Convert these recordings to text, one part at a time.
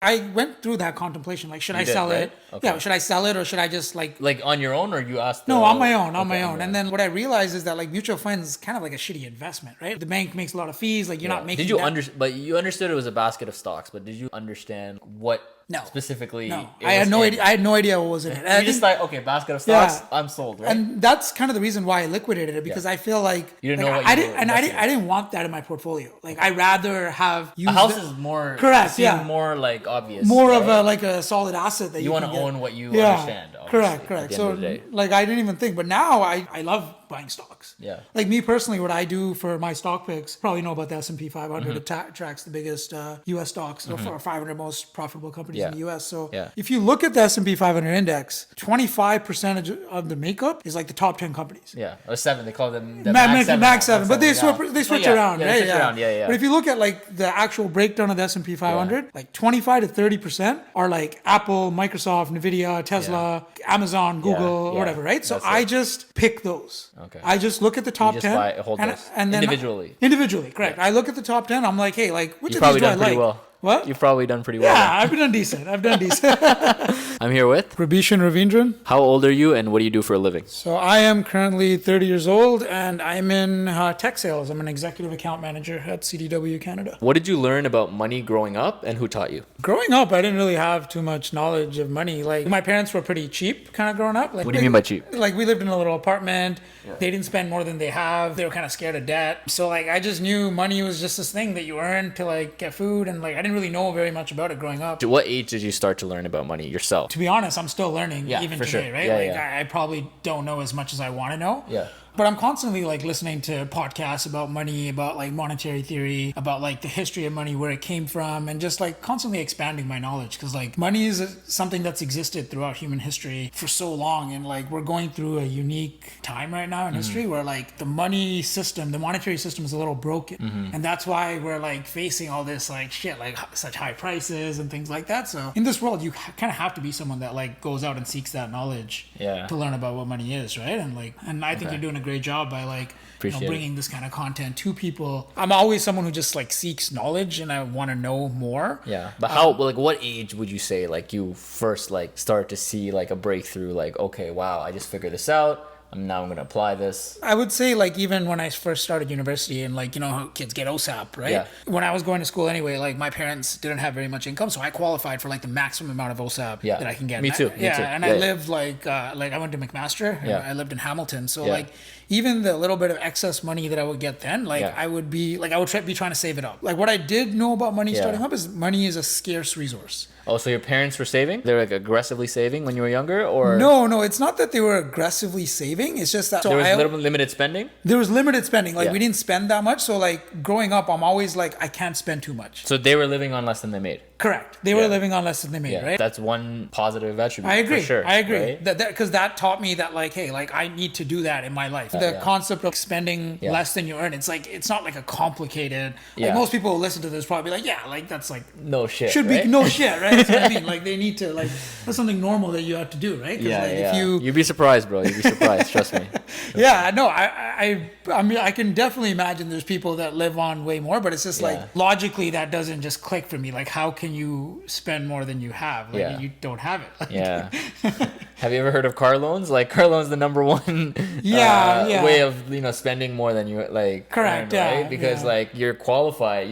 I went through that contemplation. Like, should I did, sell right? it? Okay. Yeah, should I sell it or should I just like on your own, or you asked? no, on my own, on my own. And then what I realized is that like mutual funds is kind of like a shitty investment, right? The bank makes a lot of fees. Like you're not making. Did you But you understood it was a basket of stocks. But did you understand what No. specifically? No, it I had was no in? idea. I had no idea what was in it. And I You just think- thought, okay, basket of stocks, I'm sold, right? And that's kind of the reason why I liquidated it because I feel like You didn't like, know what I you didn't, were and I investing didn't want that in my portfolio. Like I rather have used a house it- is more correct, seems yeah, more like obvious, more right? of a like a solid asset that you want can to get. own what you understand. Obviously, Correct, at correct. the So end of the day. like I didn't even think, but now I love buying stocks. Yeah. Like me personally, what I do for my stock picks, probably know about the S&P 500. It tracks the biggest U.S. stocks, or 500 most profitable companies in the U.S. So if you look at the S&P 500 index, 25% of the makeup is like the top 10 companies. Yeah, or 7. They call them the Max 7, but they yeah. switch Oh, yeah. around, Yeah, right? they switch around. Yeah. But if you look at like the actual breakdown of the S&P 500, like 25 to 30% are like Apple, Microsoft, Nvidia, Tesla, Amazon, Google, or whatever, right? So That's I it. just pick those. Okay. I just look at the top just 10 hold those and then individually. Individually, correct. I look at the top 10. I'm like, hey, like which You've of these probably do I done pretty like? well. What? You've probably done pretty well. Yeah, I've done decent. I'm here with Rabeeshan Ravindran. How old are you, and what do you do for a living? So I am currently 30 years old, and I'm in tech sales. I'm an executive account manager at CDW Canada. What did you learn about money growing up, and who taught you? Growing up, I didn't really have too much knowledge of money. Like my parents were pretty cheap kind of growing up. Like, What do you mean by cheap? Like we lived in a little apartment. They didn't spend more than they have. They were kind of scared of debt. So like I just knew money was just this thing that you earn to like get food, and like I didn't really know very much about it growing up. At what age did you start to learn about money yourself? To be honest, I'm still learning even for today, sure. right? Yeah, like yeah. I probably don't know as much as I want to know. Yeah. But I'm constantly like listening to podcasts about money, about like monetary theory, about like the history of money, where it came from, and just like constantly expanding my knowledge. Because like money is something that's existed throughout human history for so long, and like we're going through a unique time right now in history where like the money system, the monetary system is a little broken, and that's why we're like facing all this like shit, like such high prices and things like that. So in this world, you kind of have to be someone that like goes out and seeks that knowledge to learn about what money is, right? And I think you're doing a great job by like bringing this kind of content to people. I'm always someone who just like seeks knowledge, and I want to know more. Yeah, but how? Like, what age would you say like you first like start to see like a breakthrough? Like, okay, wow, I just figured this out. I'm gonna apply this. I would say like even when I first started university, and like, you know how kids get OSAP, right? Yeah. When I was going to school anyway, like my parents didn't have very much income, so I qualified for like the maximum amount of OSAP that I can get. Me too. And I lived like I went to McMaster. Yeah. I lived in Hamilton, so like even the little bit of excess money that I would get then, like I would be like be trying to save it up. Like what I did know about money starting up is money is a scarce resource. Oh, so your parents were saving? They were like aggressively saving when you were younger, or No, it's not that they were aggressively saving. It's just that there was limited spending. There was limited spending. Like we didn't spend that much. So like growing up, I'm always like I can't spend too much. So they were living on less than they made. Correct. They were living on less than they made, right? That's one positive attribute. I agree. For sure, I agree. right? Because that taught me that like, hey, like I need to do that in my life. The concept of spending less than you earn, it's not like a complicated. Like most people who listen to this probably be like, yeah, like that's like no shit. Should right? be no shit, right? That's what I mean. Like they need to like that's something normal that you have to do, right? If you'd be surprised, bro. You'd be surprised. Trust me. Yeah, no, I mean, I can definitely imagine there's people that live on way more, but it's just like logically that doesn't just click for me. Like, how can you spend more than you have? Like, you don't have it. Like, yeah. Have you ever heard of car loans? Like, car loans, the number one way of spending more than you like. Correct. Earn, right? Because like you qualify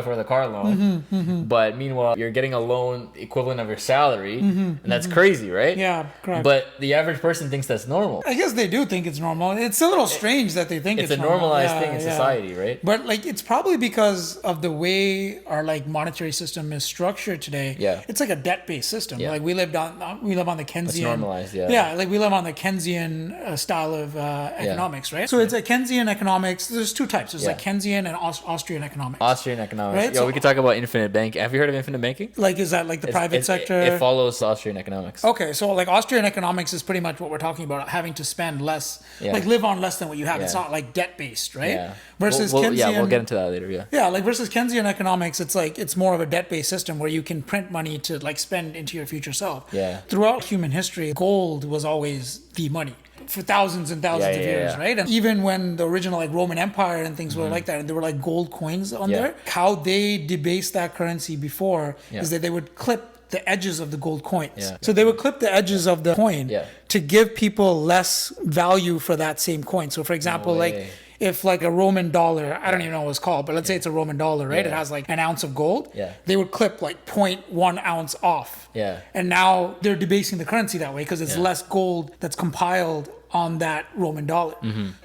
for the car loan, but meanwhile you're getting a loan equivalent of your salary, and that's crazy, right? Yeah, correct. But the average person thinks that's normal. I guess they do think it's normal. It's a little strange that they think it's it's a normal. normalized thing in society, right? But like it's probably because of the way our like monetary system is structured today. Yeah, it's like a debt-based system. Like we live on the Keynesian. It's normalized. Like we live on the Keynesian style of economics, right? So it's a Keynesian economics. There's two types. There's like Keynesian and Austrian economics. Austrian economics. Right? Yo, we could talk about infinite banking. Have you heard of infinite banking? Like, is that like the private sector? It follows Austrian economics. Okay, so like Austrian economics is pretty much what we're talking about, having to spend less, like live on less than what you have. It's not like debt based, right? Yeah. Versus Keynesian, we'll get into that later. Like versus Keynesian economics, it's like it's more of a debt based system where you can print money to like spend into your future self. Yeah. Throughout human history, gold was always the money. for thousands and thousands of years, right? And even when the original like Roman Empire and things were like that, and there were like gold coins on there, how they debased that currency before is that they would clip the edges of the gold coins. So they would clip the edges of the coin to give people less value for that same coin. So for example, like if like a Roman dollar, I don't even know what it's called, but let's say it's a Roman dollar, right? It has like an ounce of gold. They would clip like 0.1 ounce off. And now they're debasing the currency that way because it's less gold that's compiled on that Roman dollar.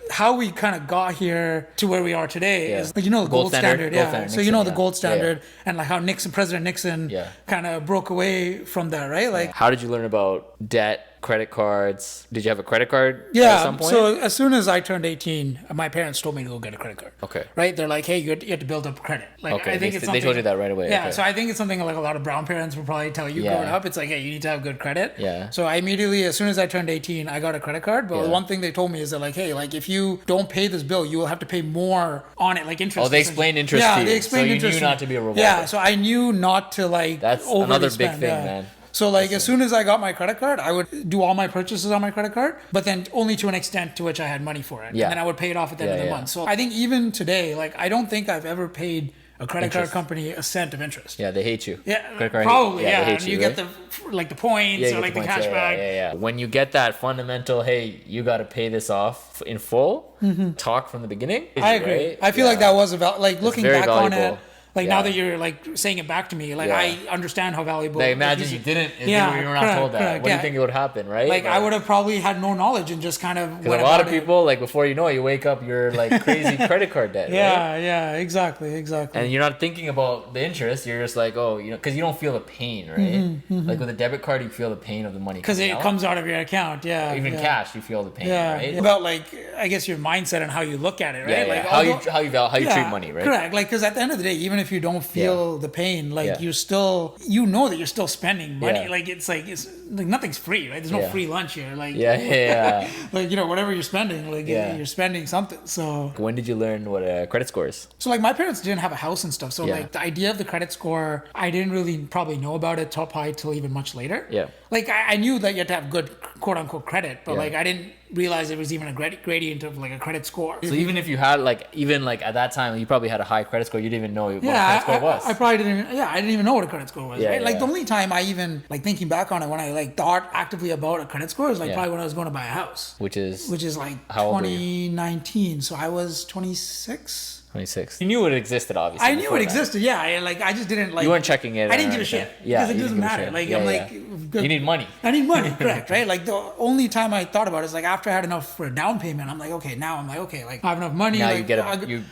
How we kind of got here to where we are today is like, you know, the gold standard. So you know the gold standard and like how President Nixon kind of broke away from that, right? Like, how did you learn about debt, credit cards? Did you have a credit card at some point? So as soon as I turned 18, my parents told me to go get a credit card. Okay. Right? They're like, hey, you have to build up credit. Like, I think they told you that right away. Yeah. So I think it's something like a lot of brown parents will probably tell you growing up. It's like, hey, you need to have good credit. So I immediately, as soon as I turned 18, I got a credit card. But one thing they told me is that like, hey, like if you don't pay this bill, you will have to pay more on it, like interest. Oh, they explained interest to you. They explained interest. So you knew not to be a revolver. Yeah. So I knew not to like That's another big thing, man. So like as soon as I got my credit card, I would do all my purchases on my credit card, but then only to an extent to which I had money for it. And then I would pay it off at the end of the month. So I think even today, like I don't think I've ever paid a credit card company a cent of interest. Yeah, they hate you. Yeah, probably. Yeah, they hate and you get the like the points or like the cash back. Yeah. When you get that fundamental, hey, you got to pay this off in full. Talk from the beginning. I agree. Right? I feel like that was about like looking back on it. Like now that you're like saying it back to me, like I understand how valuable. Like imagine you didn't. You were not told that. What do you think it would happen, right? Like I would have probably had no knowledge and just kind of. Because a lot of people, like before you know it, you wake up, you're like crazy credit card debt. Yeah, exactly. And you're not thinking about the interest. You're just like, oh, because you don't feel the pain, right? Like with a debit card, you feel the pain of the money because it comes out of your account. Yeah, even cash, you feel the pain, right? About like I guess your mindset and how you look at it, right? Like how you treat money, right? Correct. Like because at the end of the day, even if you don't feel the pain, like you're still, you know that you're still spending money. Like it's like nothing's free, right? There's no free lunch here. Like like you know whatever you're spending, like you're spending something. So when did you learn what a credit score is? So like my parents didn't have a house and stuff, so like the idea of the credit score, I didn't really probably know about it till even much later. Like I knew that you had to have good quote unquote credit, but like I didn't realize there was even a gradient of like a credit score. So even if you had even at that time you probably had a high credit score, you didn't even know what a credit score was. I probably didn't even, I didn't even know what a credit score was. Right? Like the only time I even like thinking back on it when I like thought actively about a credit score is like probably when I was going to buy a house. Which is like 2019. So I was 26. 26. You knew it existed, obviously. I knew it existed. Yeah, I just didn't like. You weren't checking it. I didn't give a shit. Yeah, because it doesn't matter. Like I'm like, you need money. I need money, correct? Right. Like the only time I thought about it is like after I had enough for a down payment. I'm like, okay, now I'm like, okay, like I have enough money. Now like, you get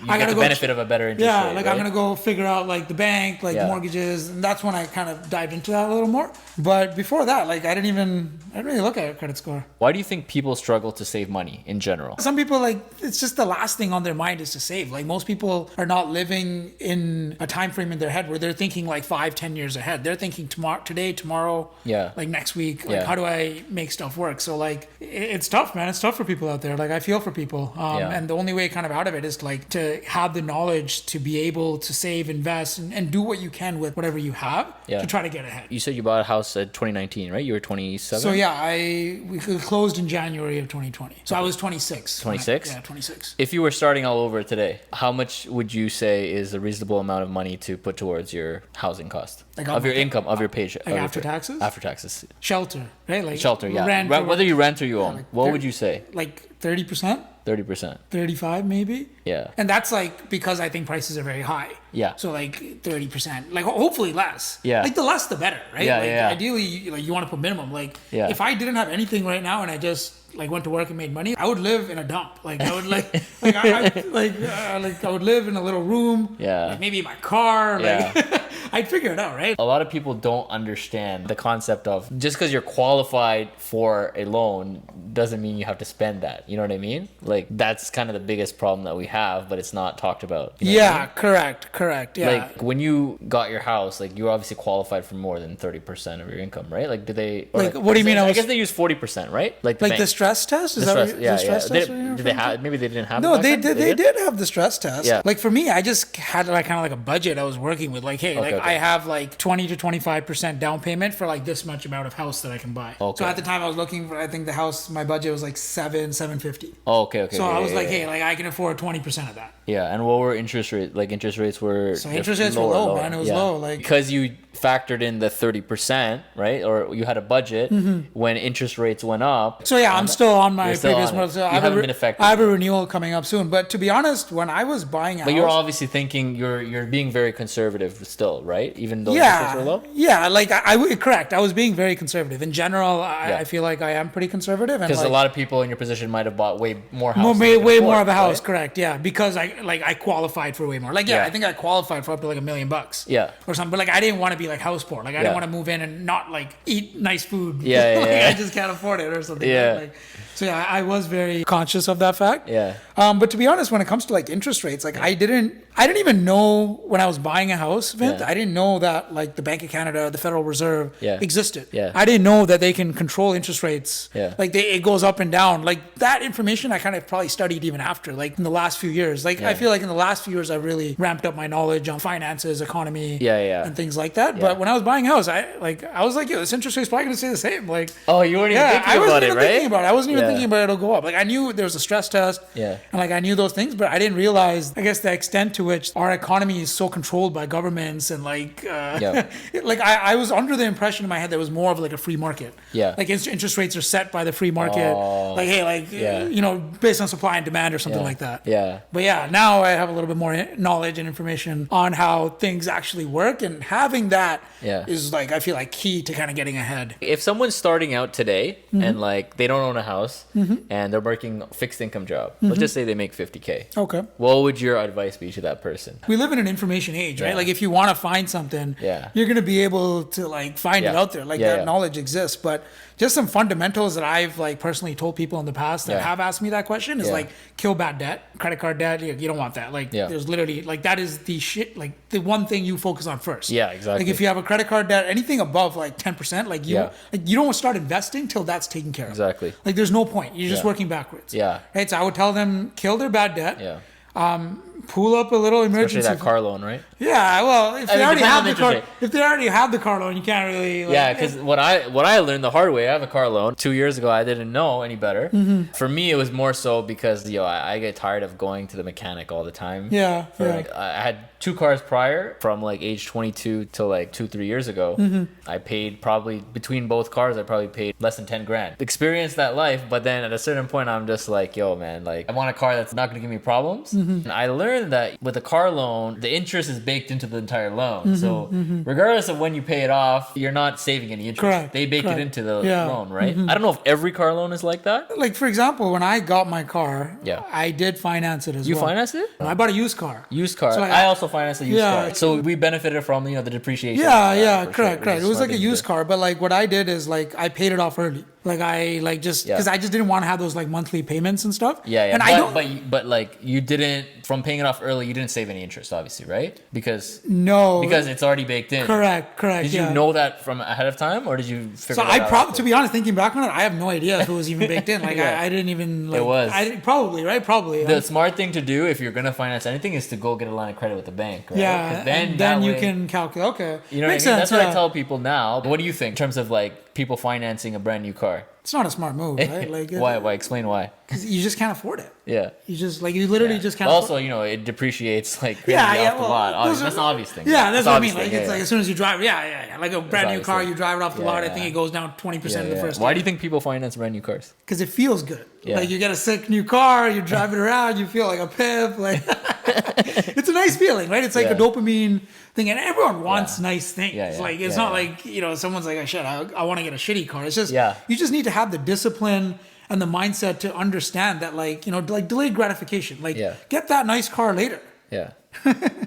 the benefit of a better interest rate. Yeah, like I'm gonna go figure out like the bank, like mortgages, and that's when I kind of dived into that a little more. But before that, like I didn't really look at a credit score. Why do you think people struggle to save money in general? Some people like it's just the last thing on their mind is to save. Like most people are not living in a time frame in their head where they're thinking like 5-10 years ahead. They're thinking today, tomorrow, like next week, like how do I make stuff work? So like it's tough, man. It's tough for people out there. Like I feel for people. And the only way kind of out of it is like to have the knowledge to be able to save, invest, and do what you can with whatever you have to try to get ahead. You said you bought a house in 2019, right? You were 27? So we closed in January of 2020. So I was 26. 26? Yeah, 26. If you were starting all over today, how much would you say is a reasonable amount of money to put towards your housing cost? Of your income, of your paycheck. Like after taxes? After taxes. Shelter, right? Like shelter, yeah. Rent whether you rent or you own, what would you say? Like 30%? 30%. 35 maybe? Yeah. And that's like because I think prices are very high. Yeah. So like 30%. Like hopefully less. Yeah. Like the less the better, right? Yeah, like ideally like you want to put minimum. Like if I didn't have anything right now and I just like went to work and made money, I would live in a dump. Like I would I would live in a little room. Yeah. Like maybe in my car. Like I'd figure it out, right? A lot of people don't understand the concept of just because you're qualified for a loan doesn't mean you have to spend that. You know what I mean? Like that's kind of the biggest problem that we have, but it's not talked about. You know what I mean? Correct. Yeah. Like when you got your house, like you were obviously qualified for more than 30% of your income, right? Like, do they? Like, what do you mean? I guess they use 40%, right? Like like bank. the stress test? Is The that stress, what, yeah, the stress yeah. test? Did they have? Maybe they didn't have. No, it back they then? did. They did have the stress test. Yeah. Like for me, I just had like kind of like a budget I was working with. Like, hey, Okay. I have like 20 to 25% down payment for like this much amount of house that I can buy. Okay. So at the time I was looking for, I think the house, my budget was like $750. Oh, okay. So yeah, I was yeah, like, yeah. hey, like I can afford 20% of that. Yeah, and what were interest rates? Like interest rates were. So interest rates were low, man. It was low, like because you factored in the 30%, right? Or you had a budget when interest rates went up. So yeah, I'm still on my You're still previous on it. model. So You haven't been affected. I have a renewal coming up soon. But to be honest, when I was buying a But house, you're obviously thinking you're being very conservative still, right? Even though interest rates were low. yeah, like correct. I was being very conservative. In general, I feel like I am pretty conservative. Because like, a lot of people in your position might have bought way more house. way more of a house, correct? Yeah, because I qualified for way more. Like Yeah. I think I qualified for up to like $1 million. Yeah. Or something. But like I didn't want to be like house poor. Like I didn't want to move in and not like eat nice food. Yeah, Like, yeah. I just can't afford it or something. Yeah. Like, so yeah, I was very conscious of that fact. Yeah. But to be honest, when it comes to like interest rates, like I didn't even know when I was buying a house, Vint, Yeah. I didn't know that like the Bank of Canada, the Federal Reserve existed. Yeah. I didn't know that they can control interest rates. Yeah. Like it goes up and down. Like that information I kind of probably studied even after, like in the last few years. Like I feel like in the last few years I really ramped up my knowledge on finances, economy, and things like that. But when I was buying a house, I was like, yo, this interest rate's probably gonna stay the same. Like, oh, you weren't even thinking about it, right? Thinking about it. I wasn't even thinking about it'll go up. Like I knew there was a stress test. Yeah. And like I knew those things, but I didn't realize, I guess, the extent to which our economy is so controlled by governments and like, like I was under the impression in my head that it was more of like a free market. Yeah. Like interest rates are set by the free market. Like, hey, like, you know, based on supply and demand or something like that. Yeah. But yeah, now I have a little bit more knowledge and information on how things actually work, and having that is like, I feel like key to kind of getting ahead. If someone's starting out today and like they don't own a house and they're working fixed income job, let's just say they make 50K. Okay. What would your advice be to that person? We live in an information age, right? Like if you want to find something, you're going to be able to like find it out there. Like that knowledge exists. But just some fundamentals that I've like personally told people in the past that have asked me that question is like kill bad debt, credit card debt. You don't want that. Like there's literally like that is the shit, like the one thing you focus on first. Yeah, exactly. Like if you have a credit card debt, anything above like 10%, like you don't start investing till that's taken care of. Exactly. Like there's no point. You're just working backwards. Yeah. Right. So I would tell them kill their bad debt. Yeah. Pull up a little emergency. Especially that car loan, right? Yeah, well, if they already have the car, rate. if they already have the car loan, you can't really. Like, Yeah, because what I learned the hard way, I have a car loan. 2 years ago, I didn't know any better. For me, it was more so because I get tired of going to the mechanic all the time. Yeah, Like, I had 2 cars prior from like age 22 till like 2-3 years ago. I paid probably between both cars, I probably paid less than 10 grand. Experienced that life, but then at a certain point, I'm just like, yo, man, like I want a car that's not gonna give me problems. And I learned that with a car loan, the interest is baked into the entire loan. So regardless of when you pay it off, you're not saving any interest. Correct, They bake it into the Yeah. loan, right? I don't know if every car loan is like that. Like for example, when I got my car, Yeah. I did finance it as You well. financed it? I bought a used car. Used car. So I also financed a used Yeah. car. So we benefited from the depreciation. Yeah, for correct. sure. It was Smart like a thing to used do. car, but like what I did is like I paid it off early. Like I like just because I just didn't want to have those like monthly payments and stuff. Yeah, And but like you didn't, from paying it off early, you didn't save any interest, obviously, right? Because it's already baked in. Correct. Did you know that from ahead of time, or did you figure So it out? to be honest, thinking back on it, I have no idea if it was even baked in. Like I didn't even. Like, It was. Probably right. Probably. The smart thing to do if you're gonna finance anything is to go get a line of credit with the bank. Right? Yeah, 'Cause then that you way- can calculate. Okay, You know what I mean? Makes sense, That's what I tell people now. What do you think in terms of like people financing a brand new car? It's not a smart move, right? Like Why? Explain why. Because you just can't afford it. Yeah. You just like you literally just can't. Also, it depreciates like crazy Yeah, off the lot. That's an obvious thing. Yeah, that's what I mean. obvious Like thing, it's like as soon as you drive, like a brand new obvious car, thing. you drive it off the lot. I Yeah. think it goes down 20% in the first. Why do you think people finance brand new cars? Because it feels good. Yeah. Like you get a sick new car, you drive it around, you feel like a pimp. Like it's a nice feeling, right? It's like a dopamine thing, and everyone wants nice things. Like it's not like someone's like, oh shit, I want to get a shitty car. It's just you just need to have the discipline and the mindset to understand that like like delayed gratification. Like get that nice car later. Yeah.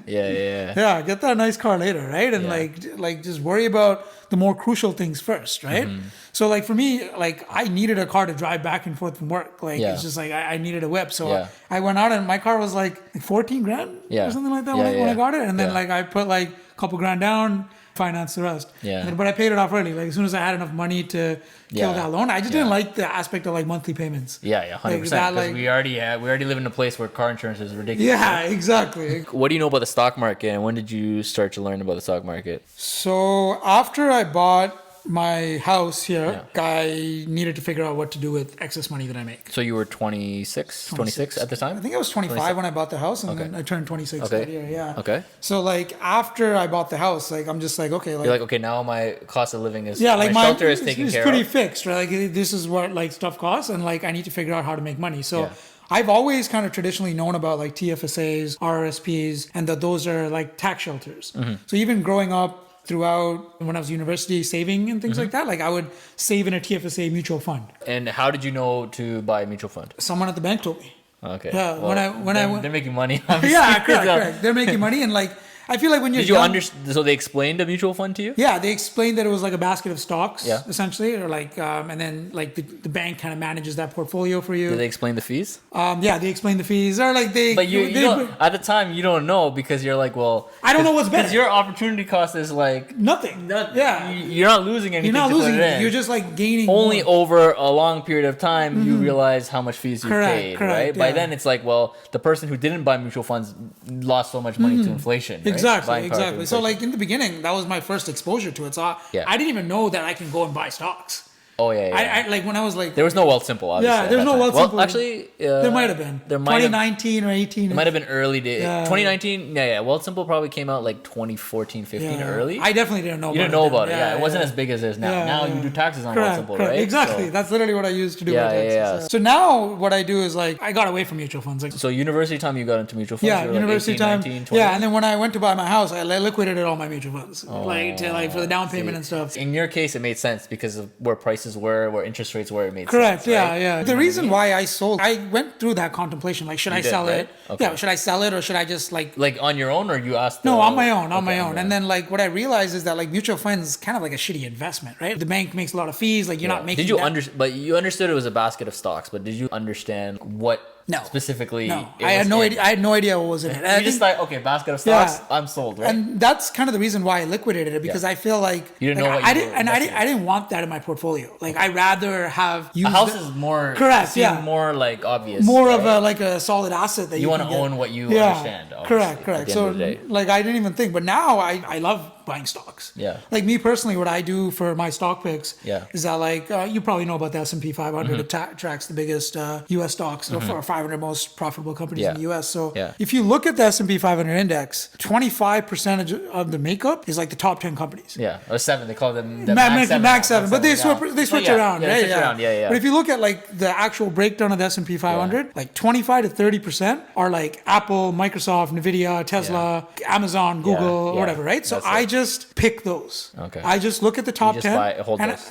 Yeah. Yeah, get that nice car later, right? And like just worry about the more crucial things first, right? So like for me, like I needed a car to drive back and forth from work. Like it's just like I needed a whip. So I went out and my car was like 14 grand or something like that when I got it. And then like I put like a couple grand down, finance the rest. But I paid it off early. Like as soon as I had enough money to kill that loan, I just didn't like the aspect of like monthly payments. 100%. Because we already live in a place where car insurance is ridiculous. Yeah, exactly. What do you know about the stock market, and when did you start to learn about the stock market? So after I bought my house here, I needed to figure out what to do with excess money that I make. So you were 26 at the time? I think I was 25 when I bought the house, and then I turned 26 that year. Yeah. Okay. So like after I bought the house, like I'm just like, okay, like you're like, okay, now my cost of living is like my shelter is taken care of. It's pretty fixed, right? Like this is what like stuff costs, and like I need to figure out how to make money. So I've always kind of traditionally known about like TFSAs, RRSPs, and that those are like tax shelters. So even growing up throughout when I was university saving and things like that, like I would save in a TFSA mutual fund. And how did you know to buy a mutual fund? Someone at the bank told me. Okay. Yeah. Well, they're making money. Yeah, correct. They're making money, and like I feel like when you're so they explained a mutual fund to you? Yeah, they explained that it was like a basket of stocks, essentially, or like, and then like the bank kind of manages that portfolio for you. Did they explain the fees? Yeah, they explained the fees, or like they. But you don't, at the time you don't know because you're like, well, I don't know what's better. Because your opportunity cost is like nothing. Yeah, you're not losing anything. You're not losing. It You're just like gaining. Only over a long period of time you realize how much fees you paid, right? Yeah. By then it's like, well, the person who didn't buy mutual funds lost so much money to inflation. Right? Exactly. So like in the beginning, that was my first exposure to it. So I didn't even know that I can go and buy stocks. Oh yeah. I like when I was like there was no Wealthsimple, obviously. Yeah, there's no Wealthsimple. Well, actually, there might have been. 2019 or 18. It might have been early days. 2019. Yeah. Wealthsimple probably came out like 2014, 15 early. I definitely didn't know. You didn't know about it. Yeah, it wasn't as big as it is now. Now you do taxes on Wealthsimple, right? Exactly. So, that's literally what I used to do. Yeah. So now what I do is like I got away from mutual funds. Like, so university time you got into mutual funds. Yeah, university 18, time. 19, 20? Yeah, and then when I went to buy my house, I liquidated all my mutual funds, for the down payment and stuff. In your case, it made sense because of where prices were, where interest rates were. It made sense. Right? Yeah. The reason why I sold, I went through that contemplation. Like, should I sell it? Okay. Yeah, should I sell it or should I just like on your own, or you asked? No, on my own. And then like what I realized is that like mutual funds is kind of like a shitty investment, right? The bank makes a lot of fees. Like you're not making. Did you But you understood it was a basket of stocks. But did you understand what? No. Specifically, no. I had no idea. I had no idea what was in it. You just like, okay, basket of stocks, I'm sold, right? And that's kind of the reason why I liquidated it because I feel like you didn't know what I didn't want that in my portfolio. Like I rather have used a house is more correct, more like obvious, more of a solid asset that you want to own what you understand. Correct. So like I didn't even think, but now I love buying stocks. Yeah. Like me personally, what I do for my stock picks is that like you probably know about the S&P 500. It tracks the biggest U.S. stocks or 500 most profitable companies in the U.S. So if you look at the S&P 500 index, 25% of the makeup is like the top 10 companies. Yeah, or 7. They call them the max 7. But they switch around, right? Yeah. But if you look at like the actual breakdown of the S&P 500, like 25 to 30% are like Apple, Microsoft, Nvidia, Tesla, Amazon, Google, whatever, right? So I just pick those. Okay. I just look at the top 10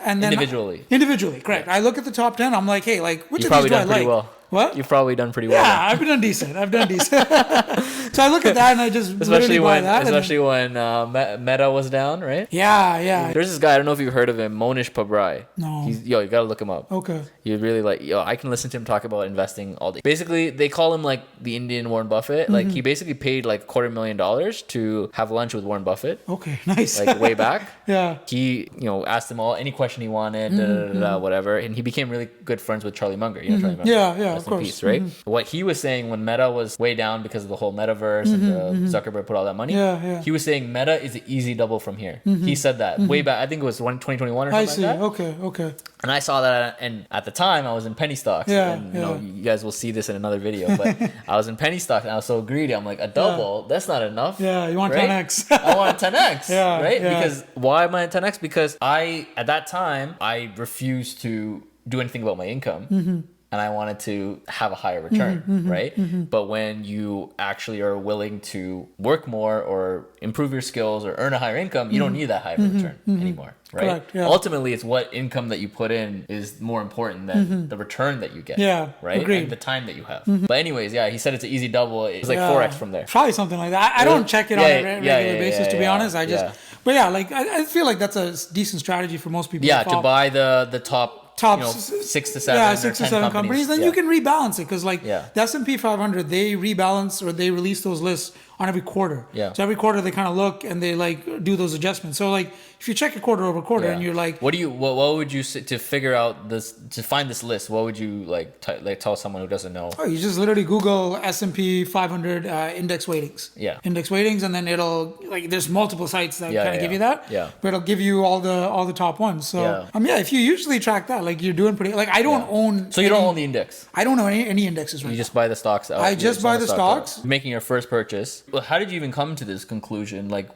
and then individually, correct. I look at the top 10. I'm like, hey, like which of these do I like? Well. What? You've probably done pretty well. Yeah, I've done decent. So I look at that and I just especially buy that. Especially when Meta was down, right? Yeah. There's this guy, I don't know if you've heard of him, Monish Pabrai. No. You gotta look him up. Okay. You really I can listen to him talk about investing all day. Basically, they call him like the Indian Warren Buffett. Like he basically paid like $250,000 to have lunch with Warren Buffett. Okay, nice. Like way back. Yeah. He, asked him any question he wanted, whatever. And he became really good friends with Charlie Munger. You know Charlie Munger? Yeah. Of course. Peace, right? What he was saying when Meta was way down because of the whole metaverse and Zuckerberg put all that money, he was saying Meta is an easy double from here. He said that way back. I think it was 2021 or something like that. Okay. And I saw that, and at the time I was in penny stocks. You guys will see this in another video, but I was in penny stocks and I was so greedy. I'm like, a double? That's not enough. Yeah, you want right? 10x. I want 10x. Right? Yeah. Because why am I at 10x? Because at that time I refused to do anything about my income. and I wanted to have a higher return, right? But when you actually are willing to work more or improve your skills or earn a higher income, you don't need that higher return anymore, right? Correct, yeah. Ultimately, it's what income that you put in is more important than the return that you get, right? Agreed. And the time that you have. But anyways, he said it's an easy double. It's like 4x from there. Probably something like that. I don't check it on a regular basis, to be honest. I just, but like I feel like that's a decent strategy for most people. Yeah, to buy the top 6 to 7 6 to 7 companies, then you can rebalance it, because like the S&P 500, they rebalance or they release those lists on every quarter. So every quarter they kind of look and they like do those adjustments. So like if you check it quarter over quarter and you're like, what would you say to figure out this, to find this list? What would you like tell someone who doesn't know? Oh, you just literally Google S&P 500 index weightings. Index weightings, and then it'll like there's multiple sites that kind of give you that. But it'll give you all the top ones. So if you usually track that, like you're doing pretty. Like I don't own. So you don't own the index. I don't own any indexes right now. You just buy the stocks out. I just buy the stocks. Making your first purchase. Well, how did you even come to this conclusion? Like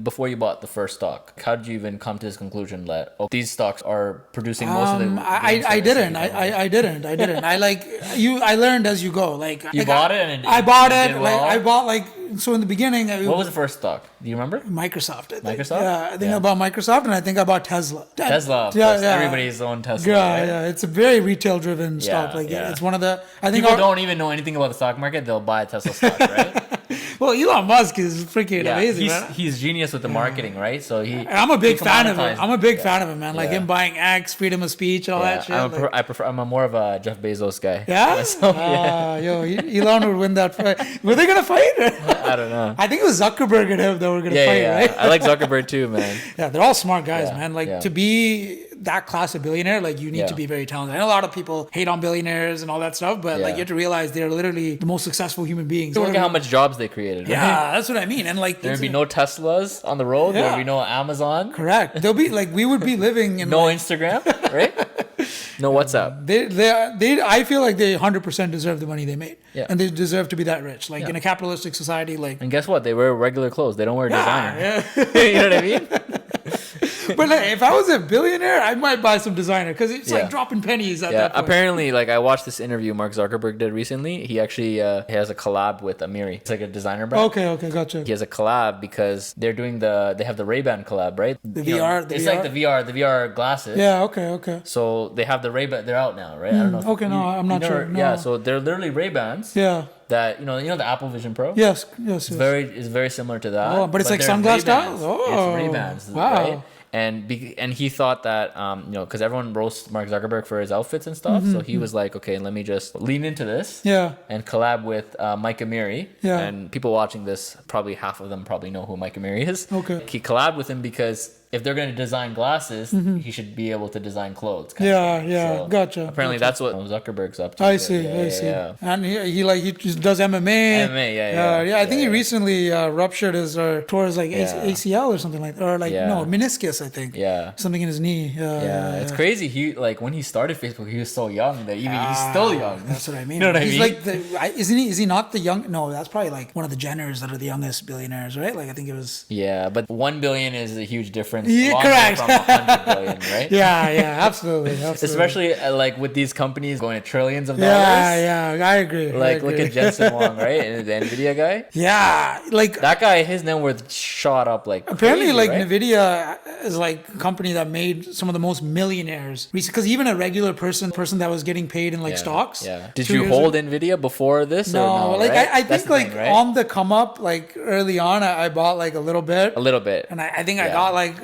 before you bought the first stock, how did you even come to this conclusion that these stocks are producing most of the? I didn't. I like you. I learned as you go. Like you bought it and I bought it. Like I bought like so in the beginning. What was the first stock? Do you remember? Microsoft. I think. Microsoft. Yeah, I think I bought Microsoft, and I think I bought Tesla. Everybody's own Tesla. Yeah. It's a very retail driven stock. Like it's one of the. I think people don't even know anything about the stock market. They'll buy a Tesla stock, right? Well, Elon Musk is freaking amazing, man. He's genius with the marketing, right? So I'm a big fan of him. I'm a big fan of him, man. Like him buying X, freedom of speech, all that shit. I'm more of a Jeff Bezos guy. Yeah? Myself, Elon would win that fight. Were they gonna fight? I don't know. I think it was Zuckerberg and him that were gonna fight, right? I like Zuckerberg too, man. Yeah, they're all smart guys, man. Like to be that class of billionaire, like you need to be very talented. I know a lot of people hate on billionaires and all that stuff, but like you have to realize they're literally the most successful human beings. Look at how much jobs they created. Right? Yeah, that's what I mean. And like there'd be no Teslas on the road. There'd be no Amazon. Correct. There'll be like we would be living in no Instagram, right? No WhatsApp. They I feel like they 100% deserve the money they made. Yeah. And they deserve to be that rich. Like in a capitalistic society, like. And guess what? They wear regular clothes. They don't wear designer. Yeah. You know what I mean? But like, if I was a billionaire, I might buy some designer because it's like dropping pennies at that point. Apparently, like I watched this interview Mark Zuckerberg did recently. He actually he has a collab with Amiri. It's like a designer brand. Okay, gotcha. He has a collab because they're doing they have the Ray-Ban collab, right? The VR. It's like the VR glasses. Yeah. Okay. So they have the Ray-Ban. They're out now, right? I don't know. I'm not sure. No. Yeah. So they're literally Ray-Bans. Yeah. That you know the Apple Vision Pro. Yes. It's very similar to that. Oh, but it's like sunglass style. Oh, it's Ray-Bans. Wow. Right? And he thought that because everyone roasts Mark Zuckerberg for his outfits and stuff, so he was like, okay, let me just lean into this, and collab with Mike Amiri. Yeah. And people watching this, probably half of them probably know who Mike Amiri is. Okay. He collabed with him because if they're going to design glasses, he should be able to design clothes. So gotcha. Apparently, that's what Zuckerberg's up to. I see. And he just does MMA. MMA, I think he recently ruptured his or tore his like ACL or something like that, or like no meniscus, I think. Yeah. Something in his knee. It's crazy. He like when he started Facebook, he was so young that even he's still young. That's what I mean. You know what I mean? He's like isn't he? Is he not the young? No, that's probably like one of the Jenners that are the youngest billionaires, right? Like I think it was. Yeah, but 1 billion is a huge difference. Yeah, correct. From 100 billion, right? Yeah, absolutely. Especially like with these companies going to trillions of dollars. Yeah, I agree. Look at Jensen Huang, right? And the Nvidia guy. Yeah, like that guy, his net worth shot up like apparently, crazy, like right? Nvidia is like a company that made some of the most millionaires. Because even a regular person that was getting paid in like stocks. Yeah. Did you hold Nvidia before this? No, or no like right? I think like right? on the come up, like early on, I bought like a little bit. And I think I got like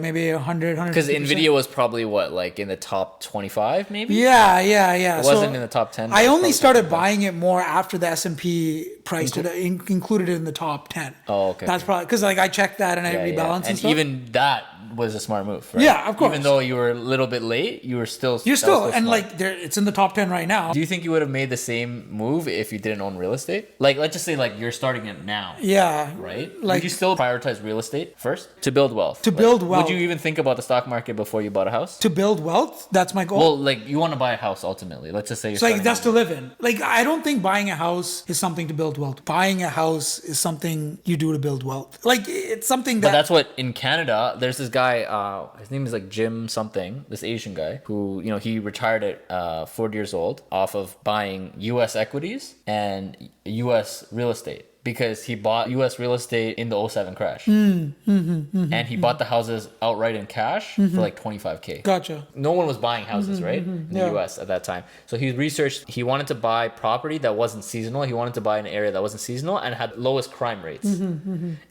maybe 100. Because Nvidia was probably what, like in the top 25 maybe? Yeah. It wasn't in the top 10. I only started buying it more after the S&P price included it in the top 10. Oh, okay. That's probably because like I checked that and I rebalanced and stuff. Even that was a smart move, right? Yeah, of course. Even though you were a little bit late, you're still and smart. Like it's in the top 10 right now. Do you think you would have made the same move if you didn't own real estate? Like let's just say like you're starting it now. Yeah. Right? Like, would you still prioritize real estate first to build wealth? Would you even think about the stock market before you bought a house? To build wealth? That's my goal. Well, like you want to buy a house ultimately. Let's just say you're like that's to live in. Like I don't think buying a house is something to build wealth. Buying a house is something you do to build wealth. Like it's something that. But that's what in Canada. There's this guy guy, his name is like Jim something, this Asian guy who, you know, he retired at 40 years old off of buying U.S. equities and U.S. real estate. Because he bought U.S. real estate in the '07 crash. And he bought the houses outright in cash for like $25K. Gotcha. No one was buying houses, right? In the U.S. at that time. So he researched, he wanted to buy property that wasn't seasonal. He wanted to buy an area that wasn't seasonal and had lowest crime rates.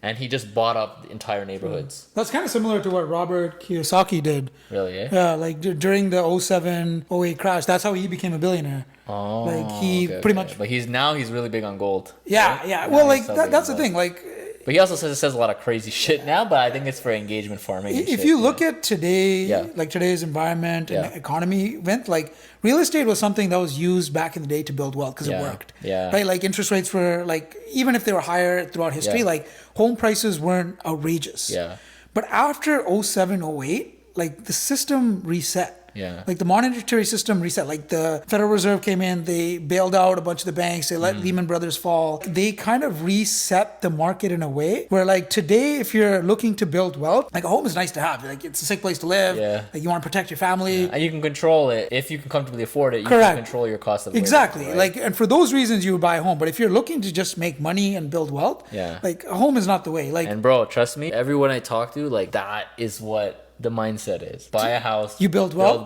And he just bought up the entire neighborhoods. That's kind of similar to what Robert Kiyosaki did. Really, eh? Yeah, like during the '07, '08 crash. That's how he became a billionaire. Oh, like he pretty much. But he's really big on gold. Yeah, right? yeah. Now Well, like he's so big that's on the gold. thing. Like, but he also says a lot of crazy shit now. But I think it's for engagement farming. And if shit, you look at today, Yeah. like today's environment and Yeah. economy, like real estate was something that was used back in the day to build wealth because it Yeah. worked. Yeah. Right. Like interest rates were like, even if they were higher throughout history, Yeah. like home prices weren't outrageous. Yeah. But after '07, '08, like the system reset. Yeah. Like the monetary system reset. Like the Federal Reserve came in, they bailed out a bunch of the banks, they let Lehman Brothers fall. They kind of reset the market in a way where like today, if you're looking to build wealth, like a home is nice to have. Like it's a sick place to live. Yeah. Like you want to protect your family. And you can control it if you can comfortably afford it. You Correct. can control your cost of living. Exactly. Right? Like, and for those reasons, you would buy a home. But if you're looking to just make money and build wealth, Yeah. like a home is not the way. Like, And bro, trust me, everyone I talk to, like that is what the mindset is. Buy a house. You build wealth?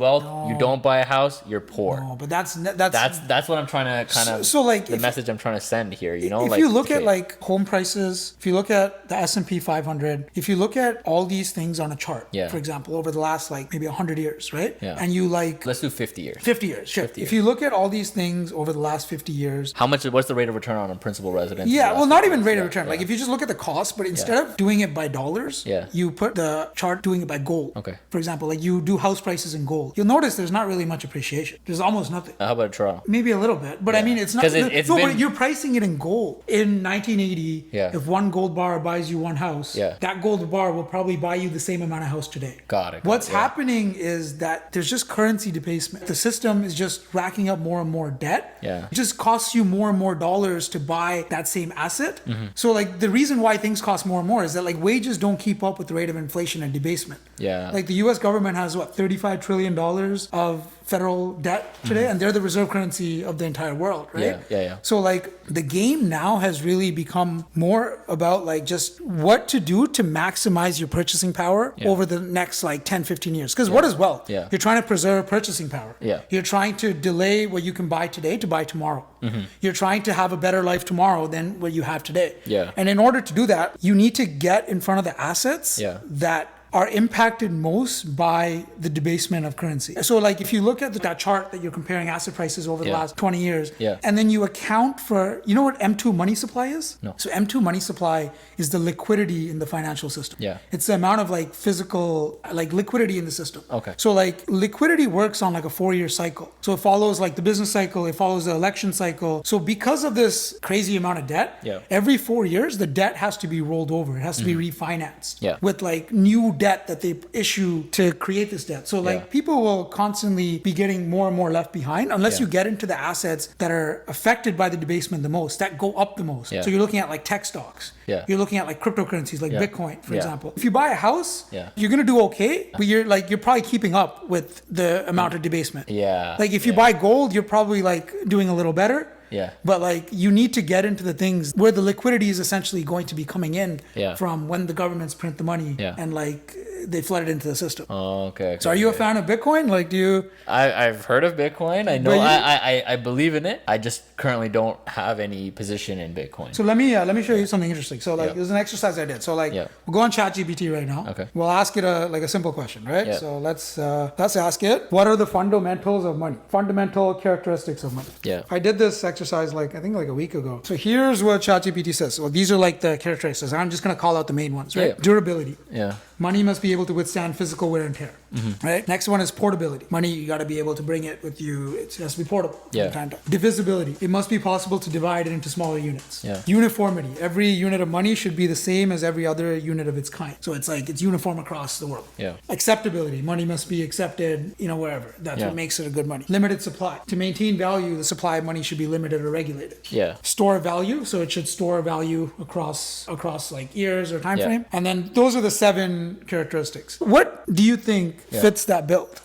You don't buy a house, you're poor. no, but that's That's what I'm trying to kind of So, like, the if- message I'm trying to send here, you know? if like you look at okay, like home prices, if you look at the S&P 500, if you look at all these things on a chart, Yeah. for example, over the last like maybe 100 years, right? Yeah. And you like let's do 50 years. 50 years, sure. 50 If years. you look at all these things over the last 50 years, What's the rate of return on a principal residence? yeah, well, not even rate of Yeah, return. Like yeah. if you just look at the cost, but instead of doing it by dollars, Yeah. you put the chart doing it by gold. Okay. For example, like you do house prices in gold. You'll notice there's not really much appreciation. There's almost nothing. How about Toronto? Maybe a little bit, but I Yeah. mean, it's not. 'Cause it's no, been- but you're pricing it in gold. In 1980, Yeah. if one gold bar buys you one house, Yeah. that gold bar will probably buy you the same amount of house today. Got it. What's Yeah. happening is that there's just currency debasement. The system is just racking up more and more debt. Yeah. It just costs you more and more dollars to buy that same asset. Mm-hmm. So like the reason why things cost more and more is that like wages don't keep up with the rate of inflation and debasement. Yeah. Like the US government has what, $35 trillion of federal debt today, and they're the reserve currency of the entire world, right? Mm-hmm. Yeah. So like the game now has really become more about like just what to do to maximize your purchasing power Yeah. over the next like 10, 15 years. Because what is wealth? Yeah. You're trying to preserve purchasing power. Yeah. You're trying to delay what you can buy today to buy tomorrow. You're trying to have a better life tomorrow than what you have today. Yeah. And in order to do that, you need to get in front of the assets Yeah. that are impacted most by the debasement of currency. So like if you look at that chart that you're comparing asset prices over the Yeah. last 20 years, Yeah. and then you account for, you know what M2 money supply is? No. So M2 money supply is the liquidity in the financial system. Yeah. It's the amount of like physical, like liquidity in the system. Okay. So like liquidity works on like a 4-year cycle. So it follows like the business cycle, it follows the election cycle. So because of this crazy amount of debt, Yeah. every 4 years, the debt has to be rolled over. It has to be refinanced Yeah. with like new debt that they issue to create this debt. So like Yeah. people will constantly be getting more and more left behind unless Yeah. you get into the assets that are affected by the debasement the most, that go up the most. Yeah. So you're looking at like tech stocks. Yeah. You're looking at like cryptocurrencies like Yeah. Bitcoin, for Yeah. example. If you buy a house, Yeah. you're gonna do okay, but you're probably keeping up with the amount of debasement. Yeah. Like if you Yeah. buy gold, you're probably like doing a little better. Yeah. But like you need to get into the things where the liquidity is essentially going to be coming in Yeah. from when the governments print the money Yeah. and like they flood it into the system. Oh, okay. So are you a fan of Bitcoin? Like do you I've heard of Bitcoin. I know. But you- I believe in it. I just currently don't have any position in Bitcoin. So let me show you something interesting. So like Yeah. there's an exercise I did. So like Yeah. we'll go on ChatGPT right now. Okay. We'll ask it a simple question, right? Yeah. So let's ask it. What are the fundamentals of money? Fundamental characteristics of money. Yeah. I did this exercise like I think like a week ago. So here's what ChatGPT says. Well, these are like the characteristics. I'm just gonna call out the main ones, right? Yeah. Durability. Yeah. Money must be able to withstand physical wear and tear. Right. Next one is portability. Money, you got to be able to bring it with you. It has to be portable. from Yeah. time to time. Divisibility. It must be possible to divide it into smaller units. Yeah. Uniformity. Every unit of money should be the same as every other unit of its kind. So it's like it's uniform across the world. Yeah. Acceptability. Money must be accepted, wherever. That's Yeah. what makes it a good money. Limited supply. To maintain value, the supply of money should be limited or regulated. Yeah. Store value. So it should store value across like years or time Yeah. frame. And then those are the 7 human characteristics. What do you think fits that build?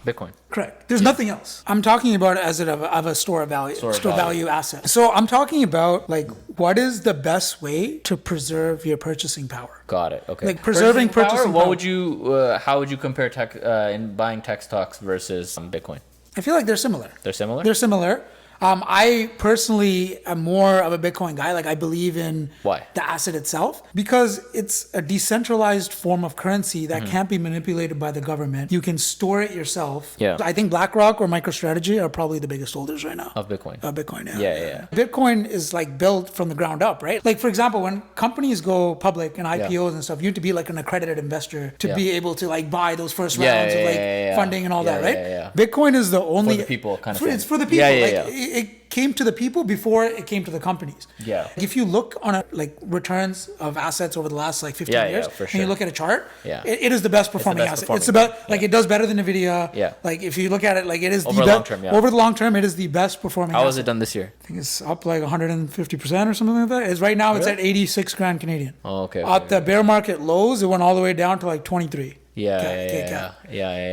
Bitcoin. Correct. There's nothing else. I'm talking about it as of a store of value asset. So I'm talking about like what is the best way to preserve your purchasing power. Got it. Okay. Like preserving purchasing power. What would you? How would you compare tech in buying tech stocks versus Bitcoin? I feel like they're similar. They're similar. They're similar. I personally am more of a Bitcoin guy. Like I believe in Why? the asset itself because it's a decentralized form of currency that can't be manipulated by the government. You can store it yourself. Yeah. I think BlackRock or MicroStrategy are probably the biggest holders right now. Of Bitcoin. Bitcoin, Yeah. Bitcoin is like built from the ground up, right? Like for example, when companies go public and IPOs and stuff, you need to be like an accredited investor to be able to like buy those first rounds of like funding and all that, right? Bitcoin is the only for the people kind of thing. It's for the people. It came to the people before it came to the companies. Yeah. If you look on a, like returns of assets over the last like 15 years, for sure. and you look at a chart, Yeah. it is the best performing asset. It's about like it does better than Nvidia. Yeah. Like if you look at it, like it is Over the long term, over the long term, it is the best performing. How asset. has it done this year? I think it's up like 150% or something like that. It's right now it's at 86 grand Canadian. Oh, okay. At the bear market lows, it went all the way down to like 23. Yeah.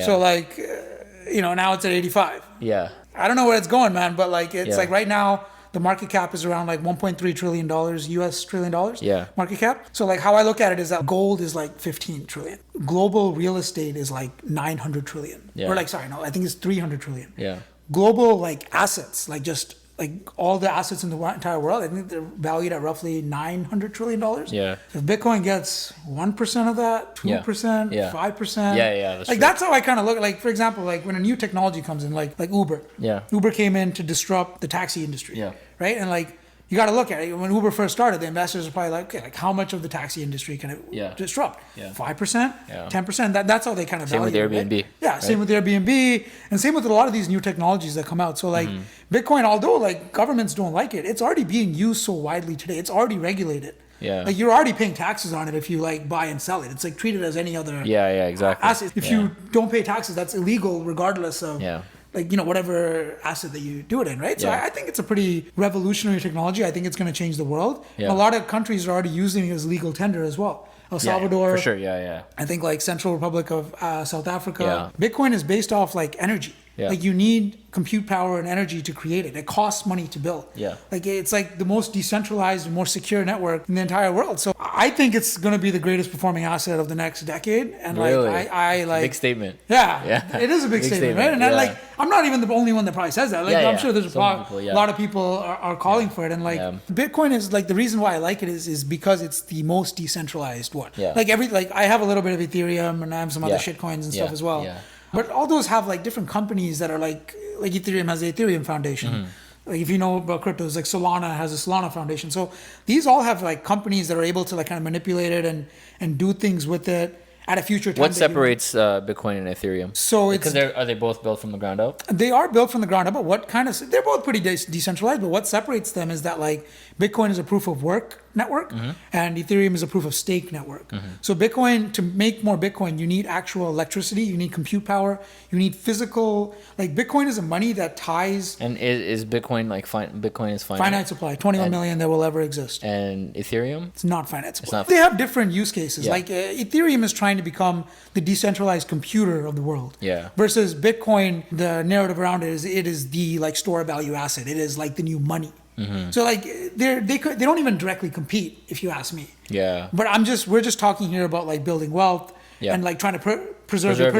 So like, now it's at 85. Yeah. I don't know where it's going, man, but like it's like right now the market cap is around like $1.3 trillion, US trillion dollars. Yeah. Market cap. So like how I look at it is that gold is like 15 trillion. Global real estate is like 900 trillion. Yeah. Or like sorry, no, I think it's 300 trillion. Yeah. Global like assets, like just like all the assets in the entire world, I think they're valued at roughly $900 trillion. Yeah. If Bitcoin gets 1% of that, 2%, 5%. That's like true. that's how I kind of look. Like for example, like when a new technology comes in, like Uber. Yeah. Uber came in to disrupt the taxi industry. Yeah. Right. And like you got to look at it. When Uber first started, the investors are probably like, okay, like how much of the taxi industry can it disrupt? 5%, 10%. That's how they kind of Same value with Airbnb. Right? Yeah. Same with Airbnb, and same with a lot of these new technologies that come out. So like Bitcoin, although like governments don't like it, it's already being used so widely today. It's already regulated. Yeah. Like you're already paying taxes on it if you like buy and sell it. It's like treated as any other exactly. asset. If you don't pay taxes, that's illegal regardless of like, whatever asset that you do it in, right? So I think it's a pretty revolutionary technology. I think it's going to change the world. Yeah. A lot of countries are already using it as legal tender as well. El Salvador. For sure, I think like Central Republic of South Africa. Bitcoin is based off like energy. Like you need compute power and energy to create it. It costs money to build. Like it's like the most decentralized and more secure network in the entire world. So I think it's going to be the greatest performing asset of the next decade. And really? like I like big statement. It is a big statement, right? And I, like I'm not even the only one that probably says that. Like I'm sure there's a lot of people are calling for it. And like Bitcoin is like the reason why I like it is because it's the most decentralized one. Like I have a little bit of Ethereum and I have some other shit coins and stuff as well. But all those have like different companies that are like Ethereum has the Ethereum Foundation. Like if you know about cryptos, like Solana has a Solana Foundation. So these all have like companies that are able to like kind of manipulate it and do things with it at a future time. What separates Bitcoin and Ethereum? So it's because are they both built from the ground up? They are built from the ground up, but what kind of they're both pretty decentralized. But what separates them is that like Bitcoin is a proof of work network and Ethereum is a proof of stake network. So Bitcoin, to make more Bitcoin, you need actual electricity, you need compute power, you need physical, like Bitcoin is a money that ties. And is Bitcoin like Bitcoin is finite supply, 21 million that will ever exist. And Ethereum? It's not finite supply. They have different use cases. Like Ethereum is trying to become the decentralized computer of the world. Versus Bitcoin, the narrative around it is the like store value asset. It is like the new money. So like they don't even directly compete, if you ask me. But we're just talking here about like building wealth and like trying to preserve your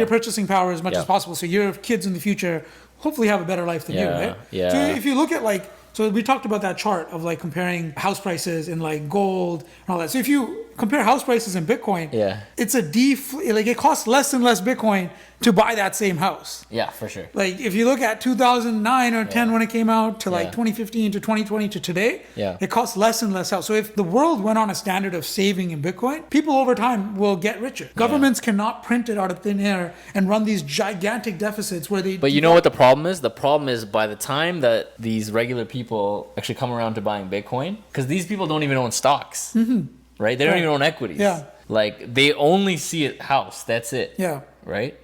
purchasing power as much as possible. So your kids in the future hopefully have a better life than you, right? So if you look at like, so we talked about that chart of like comparing house prices in like gold and all that. So if you compare house prices in Bitcoin, it's like it costs less and less Bitcoin to buy that same house. For sure. Like if you look at 2009 or 10 when it came out to like 2015 to 2020 to today, it costs less and less house. So if the world went on a standard of saving in Bitcoin, people over time will get richer. Governments cannot print it out of thin air and run these gigantic deficits where they. But you know what the problem is? The problem is by the time that these regular people actually come around to buying Bitcoin, because these people don't even own stocks, right? They don't even own equities. Like they only see a house. That's it. Right?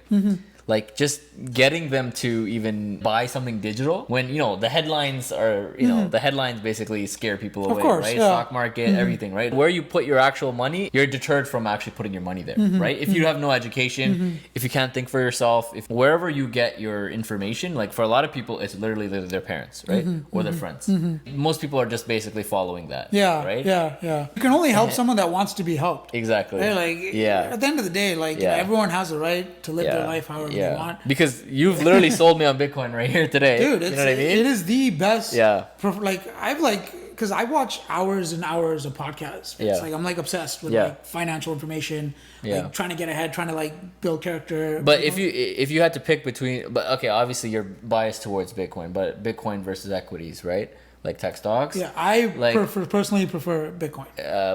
like just getting them to even buy something digital when, you know, the headlines are, you know, the headlines basically scare people away, course, right? yeah. Stock market, everything, right? Where you put your actual money, you're deterred from actually putting your money there, right? If you have no education, if you can't think for yourself, if wherever you get your information, like for a lot of people, it's literally their parents, right? Or their friends. Most people are just basically following that. Yeah. Right? Yeah. You can only help someone that wants to be helped. Exactly. Right? Like, Yeah. at the end of the day, like, you know, everyone has a right to live their life however they want. Because you've literally sold me on Bitcoin right here today. Dude, you know what I mean? It is the best. Yeah. Because I watch hours and hours of podcasts. It's like I'm like obsessed with like financial information, like trying to get ahead, trying to like build character. But if you had to pick between, but okay, obviously you're biased towards Bitcoin, but Bitcoin versus equities, right? Like tech stocks. Yeah, I personally prefer Bitcoin.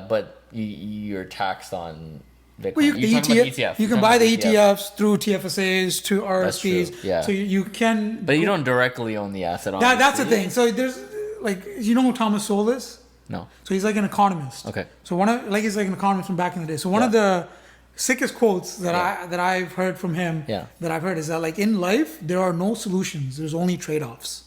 But you're taxed on Bitcoin. Well, You're talking about ETF. You can buy the ETFs through TFSAs to RSPs. Yeah. So you can. But you don't directly own the asset. That's the thing. So there's like, you know who Thomas Sowell is? No. So he's like an economist. Okay. So he's like an economist from back in the day. So one of the sickest quotes that I've heard from him that I've heard is that, like, in life there are no solutions. There's only trade-offs.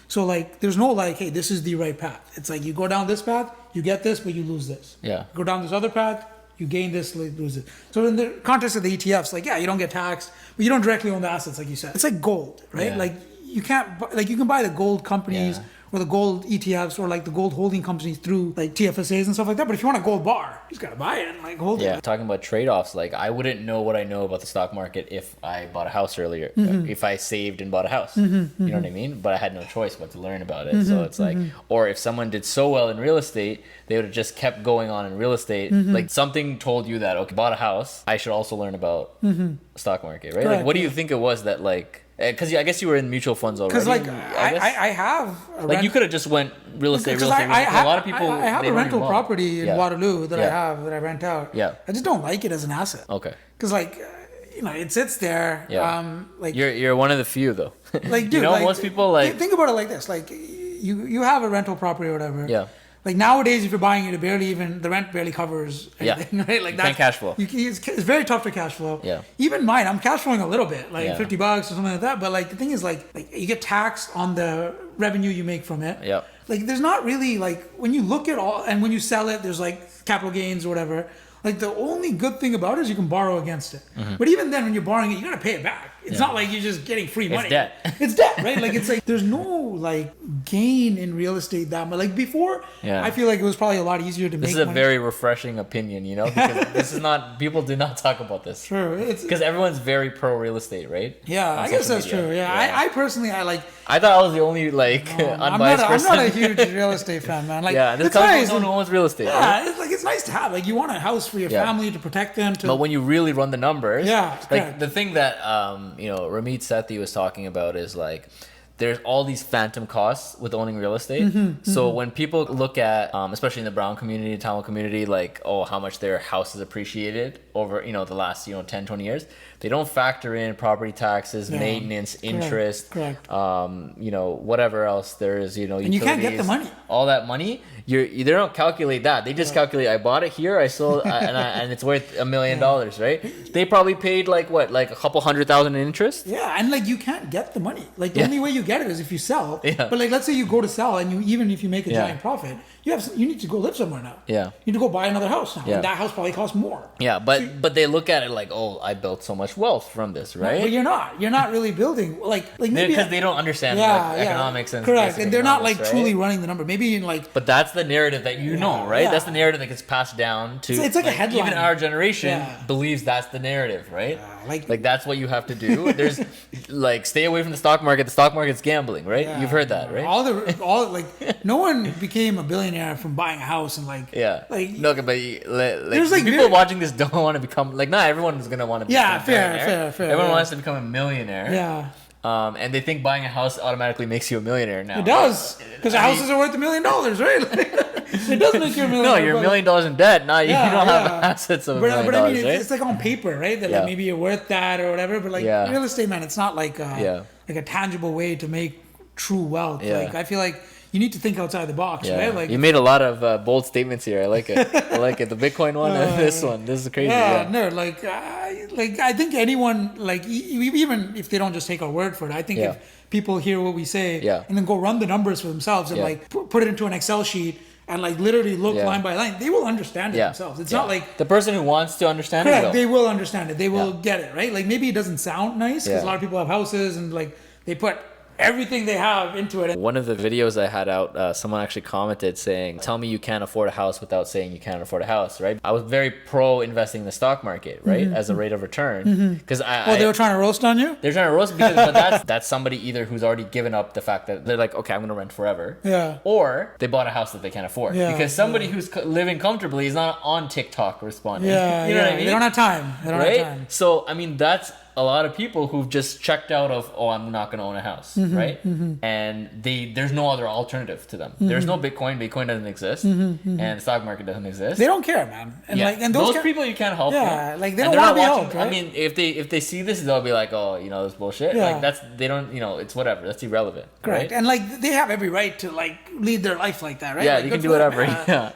So like there's no like, hey, this is the right path. It's like you go down this path, you get this, but you lose this. Yeah. Go down this other path, you gain this, lose it. So in the context of the ETFs, like, yeah, you don't get taxed, but you don't directly own the assets, like you said. It's like gold, right? Yeah. Like you can't, like you can buy the gold companies or the gold ETFs or like the gold holding companies through like TFSAs and stuff like that. But if you want a gold bar, you just gotta buy it and like hold it. Talking about trade-offs, like I wouldn't know what I know about the stock market if I bought a house earlier, if I saved and bought a house, you know what I mean? But I had no choice but to learn about it. So it's like, or if someone did so well in real estate, they would have just kept going on in real estate. Like something told you that, okay, bought a house, I should also learn about stock market, right? Correct, like what do you think it was that like, because I guess you were in mutual funds already. Because like I have you could have just went real estate. A lot of people. I have a rental property in Waterloo that I rent out. Yeah. I just don't like it as an asset. Okay. Because like, you know, it sits there. Yeah. Like you're one of the few though. Like, dude, you know, like, most people like think about it like this. Like you have a rental property or whatever. Yeah. Like nowadays, if you're buying it, the rent barely covers anything, right? Like can't cash flow. It's very tough to cash flow. Yeah. Even mine, I'm cash flowing a little bit, like $50 or something like that. But like the thing is, like you get taxed on the revenue you make from it. Yeah. Like there's not really like when you look at all, and when you sell it, there's like capital gains or whatever. Like the only good thing about it is you can borrow against it. But even then, when you're borrowing it, you gotta pay it back. It's not like you're just getting free money. It's debt. It's debt, right? Like it's like there's no like gain in real estate that much. Like before, I feel like it was probably a lot easier to make. This is a very refreshing opinion, you know, because this is not, people do not talk about this. True. Because everyone's very pro real estate, right? Yeah, I guess that's true. Yeah. I personally, I thought I was the only like unbiased person. I'm not a huge real estate fan, man. Like, yeah, there's nice. People who owns real estate. Yeah, right? It's nice to have. Like you want a house for your family to protect them. But when you really run the numbers, like correct. the thing that you know, Ramit Sethi was talking about is like, there's all these phantom costs with owning real estate. So when people look at, especially in the Brown community, Tamil community, like, oh, how much their house is appreciated over, you know, the last, 10, 20 years, they don't factor in property taxes, maintenance, interest, whatever else there is, and you can't get the money. All that money, they don't calculate that. They just calculate, I bought it here, I sold, and it's worth $1 million, right? They probably paid like a couple $100,000 in interest. Yeah, and like you can't get the money. Like the only way you get it is if you sell. Yeah. But like, let's say you go to sell, and even if you make a giant profit, you need to go live somewhere now. Yeah. You need to go buy another house now. Yeah. And that house probably costs more. Yeah, but they look at it like, oh, I built so much wealth from this, right? But you're not. You're not really building because they don't understand economics and correct, and they're not like truly running the number. Maybe in like. But that's the narrative that know, right? Yeah. That's the narrative that gets passed down to. It's like a headline. Even our generation believes that's the narrative, right? Like that's what you have to do. There's like, stay away from the stock market. The stock market's gambling, right? Yeah. You've heard that, right? No one became a billionaire from buying a house and like no, but there's like people watching this don't want to become like, not everyone is gonna want to become fair. Everyone wants to become a millionaire. Yeah. And they think buying a house automatically makes you a millionaire now. It does, because houses are worth $1 million, right? It does make you $1 million. No, you're $1 million in debt. Now you don't have assets of $1 million. But I mean, it's like on paper, right? That like maybe you're worth that or whatever. But like real estate, man, it's not like like a tangible way to make true wealth. Like I feel like you need to think outside the box, right? Like you made a lot of bold statements here. I like it. I like it. The Bitcoin one and this one. This is crazy. No, like I think anyone, like even if they don't just take our word for it, I think if people hear what we say and then go run the numbers for themselves and like put it into an Excel sheet and like literally look line by line, they will understand it themselves. It's not like the person who wants to understand it. They will understand it. They will get it, right? Like maybe it doesn't sound nice because a lot of people have houses and like they put everything they have into it. One of the videos I had out, someone actually commented saying, tell me you can't afford a house without saying you can't afford a house, right? I was very pro investing in the stock market, right? As a rate of return. Because they were trying to roast on you? They're trying to roast because but that's somebody either who's already given up the fact that they're like, okay, I'm going to rent forever. Or they bought a house that they can't afford. Because somebody who's living comfortably is not on TikTok responding. You know what I mean? They don't have time. They don't have time. So, I mean, that's a lot of people who've just checked out of, oh, I'm not going to own a house, right? And there's no other alternative to them. There's no Bitcoin. Bitcoin doesn't exist, and the stock market doesn't exist. They don't care, man. And like, and those people you can't help. Like they don't want to be helped. Right? I mean, if they see this, they'll be like, oh, this bullshit. Like they don't, it's whatever. That's irrelevant. Correct. Right? And like they have every right to like lead their life like that, right? Yeah, like, you can do whatever.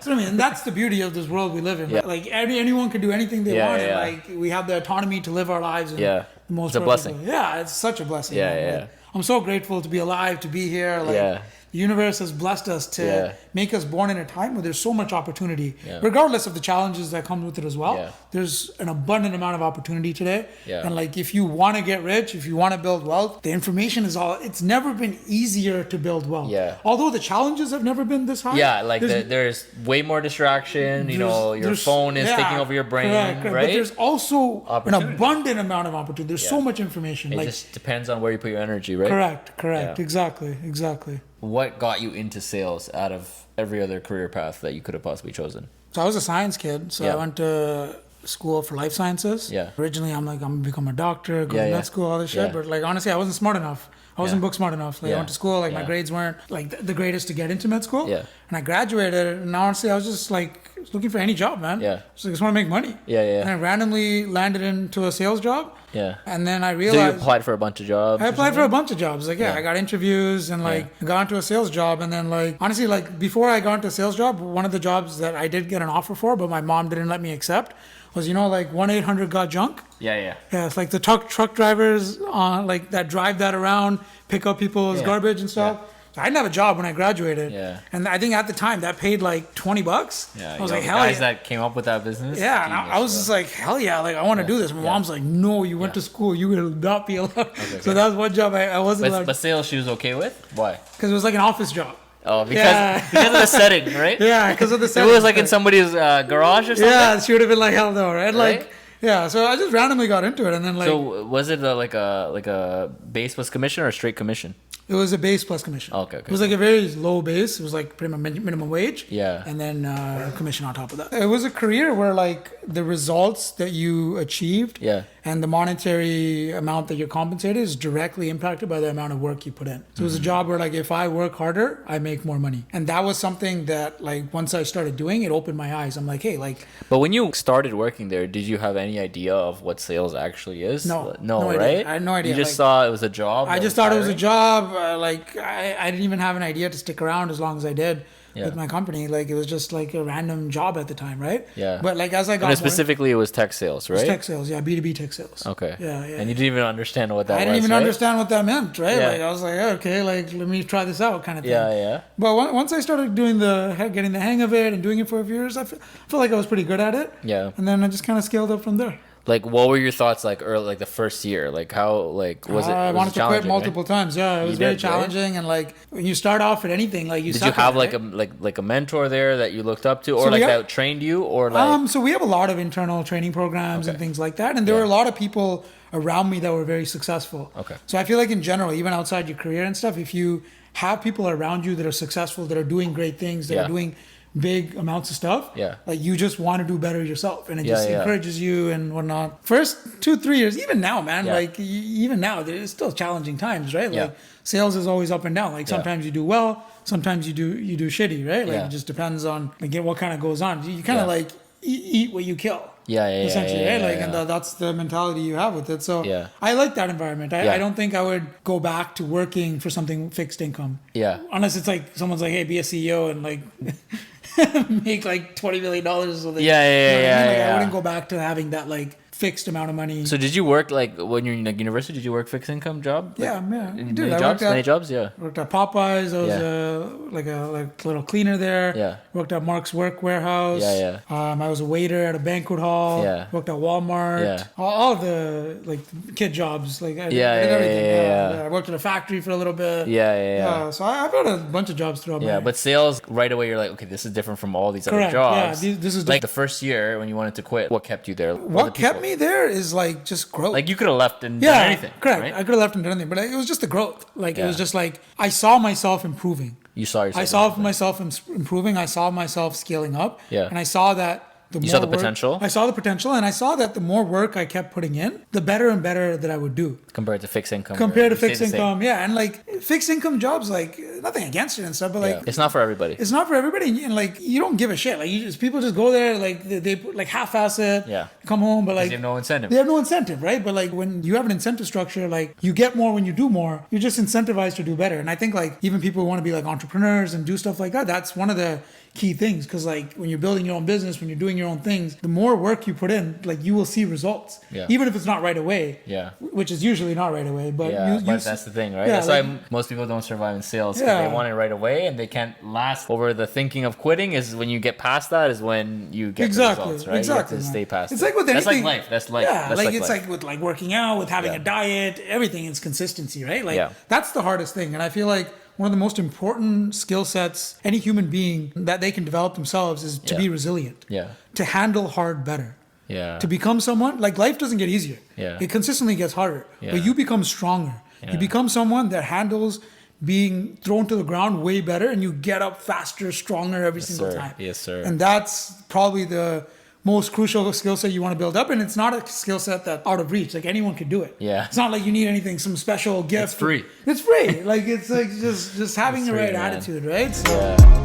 So I mean, and that's the beauty of this world we live in. Like anyone can do anything they want. And, like we have the autonomy to live our lives. And, it's a blessing. Yeah, it's such a blessing. Like, I'm so grateful to be alive, to be here. Like, the universe has blessed us to make us born in a time where there's so much opportunity, regardless of the challenges that come with it as well. There's an abundant amount of opportunity today. And like, if you want to get rich, if you want to build wealth, the information is it's never been easier to build wealth. Although the challenges have never been this high. Like there's way more distraction. Your phone is taking over your brain, right? But there's also an abundant amount of opportunity. There's so much information. It just depends on where you put your energy, right? Correct. Exactly. What got you into sales out of every other career path that you could have possibly chosen? So I was a science kid. So I went to school for life sciences. Originally, I'm like, I'm going to become a doctor, go to med school, all this shit. But like, honestly, I wasn't smart enough. I wasn't book smart enough. Like I went to school, like my grades weren't like the greatest to get into med school. And I graduated, and honestly, I was just like looking for any job, man. Just like, I just want to make money. And I randomly landed into a sales job. And then I realized. So you applied for a bunch of jobs? I applied for a bunch of jobs. Like, I got interviews and like I got into a sales job. And then like, honestly, like before I got into a sales job, one of the jobs that I did get an offer for, but my mom didn't let me accept was, like 1-800-GOT-JUNK. Yeah, it's like the truck drivers like that drive that around, pick up people's garbage and stuff. I didn't have a job when I graduated. And I think at the time that paid like $20. I was like, hell guys that came up with that business. And I was just like, hell yeah, like I want to do this. My mom's like, no, you went to school, you will not be allowed. So that was one job I wasn't allowed. But sales she was okay with? Why? Because it was like an office job. Oh, because of the setting, right? Because of the setting. If it was like in somebody's garage or something? She would have been like, hell no, right? Like, so I just randomly got into it, and then like. So was it like a base plus commission or a straight commission? It was a base plus commission. Okay. It was like a very low base. It was like pretty much minimum wage. And then commission on top of that. It was a career where like the results that you achieved and the monetary amount that you're compensated is directly impacted by the amount of work you put in. So it was a job where like if I work harder, I make more money. And that was something that like once I started doing it, opened my eyes. I'm like, hey, like. But when you started working there, did you have any idea of what sales actually is? No, right? Idea. I had no idea. You just saw it was a job? I just thought it was a job. I didn't even have an idea to stick around as long as I did with my company. Like it was just like a random job at the time, right? But like as I got specifically, it was tech sales, right? It was tech sales, B2B tech sales. Okay. And you didn't even understand what that was, I didn't even understand what that meant, right? Like I was like, okay, like let me try this out, kind of thing. But once I started getting the hang of it and doing it for a few years, I felt like I was pretty good at it. And then I just kind of scaled up from there. Like, what were your thoughts like early, like the first year? Like, how, like, was it? I wanted to quit multiple times. Yeah, it was very challenging. Right? And like, when you start off at anything, like did you have like a mentor there that you looked up to, or like that trained you, or like? So we have a lot of internal training programs and things like that, and there were a lot of people around me that were very successful. So I feel like in general, even outside your career and stuff, if you have people around you that are successful, that are doing great things, that are doing big amounts of stuff, like you just want to do better yourself, and it just encourages you and whatnot. First 2-3 years, even now, man, like even now there's still challenging times, right? Like sales is always up and down. Like sometimes you do well, sometimes you do shitty, right? Like it just depends on like what kind of goes on. You kind of like eat what you kill. essentially, right? Like, yeah. and that's the mentality you have with it. So Yeah. I like that environment. Yeah. I don't think I would go back to working for something fixed income. Yeah. Unless it's like someone's like, hey, be a CEO and like make like $20 million or something. Yeah, I wouldn't go back to having that like fixed amount of money. So did you work like when you're in like university? Did you work fixed income job? Yeah, dude, Many jobs, yeah. Worked at Popeyes. I was like a little cleaner there. Yeah. Worked at Mark's Work Warehouse. Yeah. I was a waiter at a banquet hall. Yeah. Worked at Walmart. Yeah. All of the like kid jobs. Like I did everything. Yeah. I worked at a factory for a little bit. Yeah. So I've had a bunch of jobs throughout my. Yeah, but sales right away you're like, okay, this is different from all these Correct. other jobs. Yeah, this is like the first year when you wanted to quit. What kept you there? What kept me there is like just growth. Like you could have left and done anything. Correct. Right? I could have left and done anything, but it was just the growth. Like it was just like I saw myself improving. You saw yourself. I saw myself improving. I saw myself scaling up. Yeah. And I saw that You saw the potential? I saw the potential, and I saw that the more work I kept putting in, the better and better that I would do. Compared to fixed income. Compared to fixed income, yeah. And like fixed income jobs, like nothing against it and stuff, but like it's not for everybody. It's not for everybody, and like you don't give a shit. Like people just go there, like they like half-ass it, come home, but like they have no incentive. They have no incentive, right? But like when you have an incentive structure, like you get more when you do more. You're just incentivized to do better. And I think like even people who want to be like entrepreneurs and do stuff like that, that's one of the key things, because like when you're building your own business, when you're doing your own things, the more work you put in, like you will see results, even if it's not right away, which is usually not right away, but but that's the thing, right? That's why most people don't survive in sales, because they want it right away and they can't last over the thinking of quitting. Is when you get past that is when you get the results, right? You have to stay past it's it. like with anything. That's life. Yeah, that's like it's life. like with like working out, with having a diet, everything is consistency, right? Like that's the hardest thing. And I feel like one of the most important skill sets any human being that they can develop themselves is to be resilient. To handle hard better. To become someone, like life doesn't get easier. It consistently gets harder. But you become stronger. You become someone that handles being thrown to the ground way better, and you get up faster, stronger every single time. Yes, sir. And that's probably the most crucial skill set you want to build up, and it's not a skill set that's out of reach. Like anyone can do it. It's not like you need anything, some special gift. It's free. It's free. Like it's like just having the right attitude, right? So.